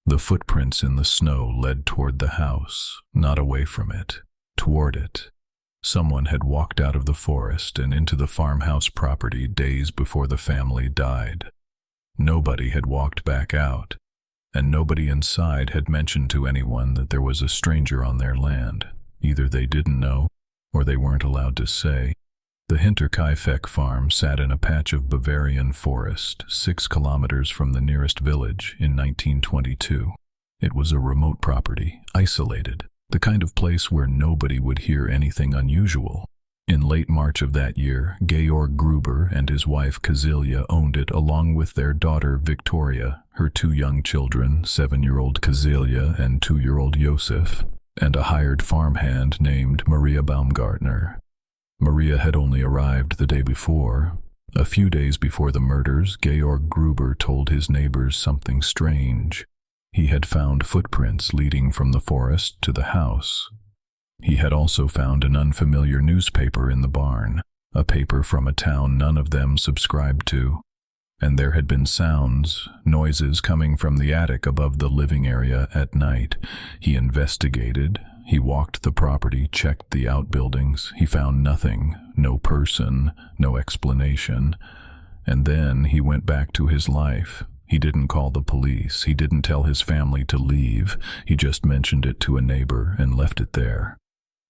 The footprints in the snow led toward the house, not away from it, toward it. Someone had walked out of the forest and into the farmhouse property days before the family died. Nobody had walked back out, and nobody inside had mentioned to anyone that there was a stranger on their land. Either they didn't know, or they weren't allowed to say. The Hinterkaifeck farm sat in a patch of Bavarian forest, 6 kilometers from the nearest village in 1922. It was a remote property, isolated, the kind of place where nobody would hear anything unusual. In late March of that year, Georg Gruber and his wife Kazilia owned it along with their daughter Victoria, her 2 young children, 7-year-old Kazilia and 2-year-old Josef, and a hired farmhand named Maria Baumgartner. Maria had only arrived the day before. A few days before the murders, Georg Gruber told his neighbors something strange. He had found footprints leading from the forest to the house. He had also found an unfamiliar newspaper in the barn, a paper from a town none of them subscribed to. And there had been sounds, noises coming from the attic above the living area at night. He investigated. He walked the property, checked the outbuildings. He found nothing, no person, no explanation. And then he went back to his life. He didn't call the police. He didn't tell his family to leave. He just mentioned it to a neighbor and left it there.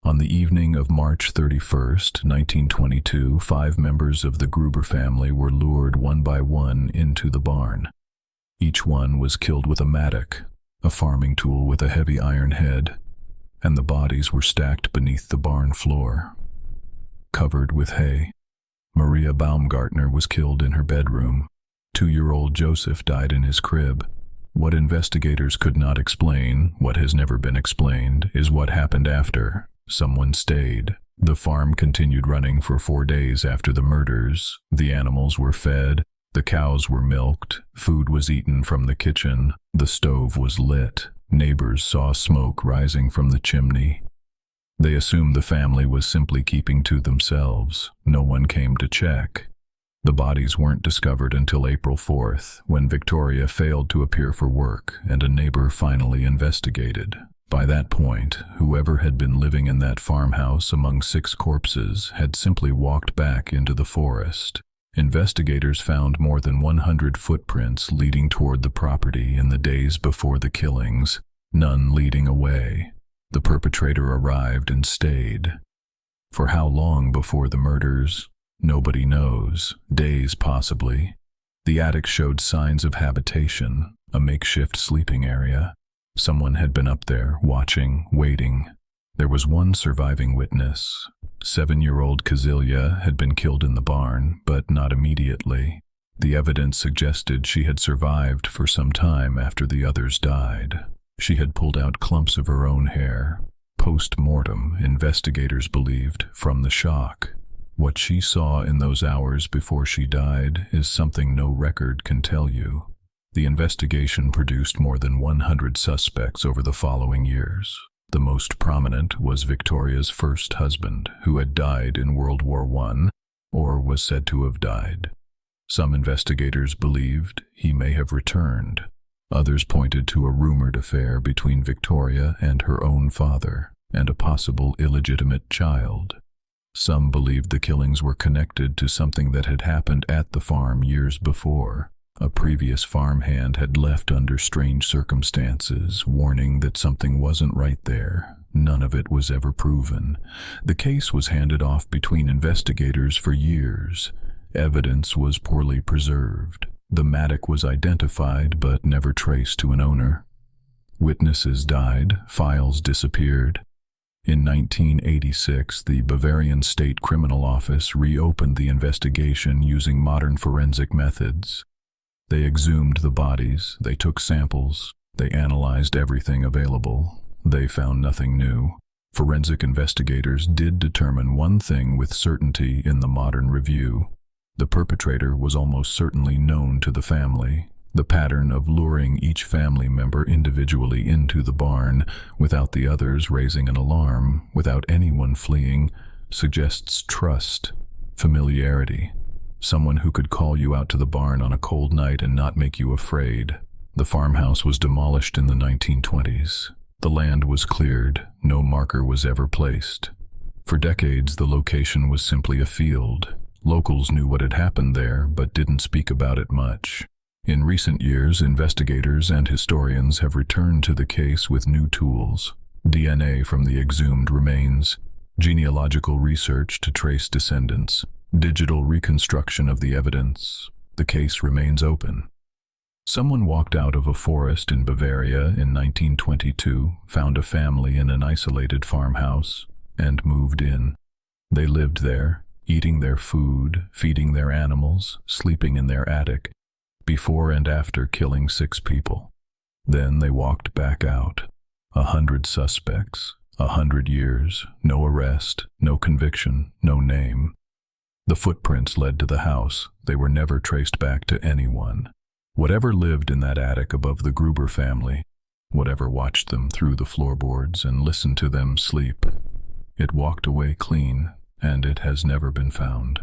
On the evening of March 31st, 1922, 5 members of the Gruber family were lured one by one into the barn. Each one was killed with a mattock, a farming tool with a heavy iron head, and the bodies were stacked beneath the barn floor, covered with hay. Maria Baumgartner was killed in her bedroom. 2-year-old Joseph died in his crib. What investigators could not explain, what has never been explained, is what happened after. Someone stayed. The farm continued running for 4 days after the murders. The animals were fed, the cows were milked, food was eaten from the kitchen, the stove was lit. Neighbors saw smoke rising from the chimney. They assumed the family was simply keeping to themselves. No one came to check. The bodies weren't discovered until April 4th, when Victoria failed to appear for work and a neighbor finally investigated. By that point, whoever had been living in that farmhouse among 6 corpses had simply walked back into the forest. Investigators found more than 100 footprints leading toward the property in the days before the killings, none leading away. The perpetrator arrived and stayed. For how long before the murders? Nobody knows. Days, possibly. The attic showed signs of habitation, a makeshift sleeping area. Someone had been up there, watching, waiting. There was one surviving witness. 7-year-old Kazilia had been killed in the barn, but not immediately. The evidence suggested she had survived for some time after the others died. She had pulled out clumps of her own hair. Post-mortem, investigators believed, from the shock. What she saw in those hours before she died is something no record can tell you. The investigation produced more than 100 suspects over the following years. The most prominent was Victoria's first husband, who had died in World War I, or was said to have died. Some investigators believed he may have returned. Others pointed to a rumored affair between Victoria and her own father, and a possible illegitimate child. Some believed the killings were connected to something that had happened at the farm years before. A previous farmhand had left under strange circumstances, warning that something wasn't right there. None of it was ever proven. The case was handed off between investigators for years. Evidence was poorly preserved. The mattock was identified but never traced to an owner. Witnesses died, files disappeared. In 1986, the Bavarian State Criminal Office reopened the investigation using modern forensic methods. They exhumed the bodies, they took samples, they analyzed everything available. They found nothing new. Forensic investigators did determine one thing with certainty in the modern review. The perpetrator was almost certainly known to the family. The pattern of luring each family member individually into the barn, without the others raising an alarm, without anyone fleeing, suggests trust, familiarity. Someone who could call you out to the barn on a cold night and not make you afraid. The farmhouse was demolished in the 1920s. The land was cleared, no marker was ever placed. For decades, the location was simply a field. Locals knew what had happened there, but didn't speak about it much. In recent years, investigators and historians have returned to the case with new tools: DNA from the exhumed remains, genealogical research to trace descendants, digital reconstruction of the evidence. The case remains open. Someone walked out of a forest in Bavaria in 1922, found a family in an isolated farmhouse, and moved in. They lived there, eating their food, feeding their animals, sleeping in their attic, before and after killing 6 people. Then they walked back out. 100 suspects, 100 years, no arrest, no conviction, no name. The footprints led to the house. They were never traced back to anyone. Whatever lived in that attic above the Gruber family, whatever watched them through the floorboards and listened to them sleep, it walked away clean, and it has never been found.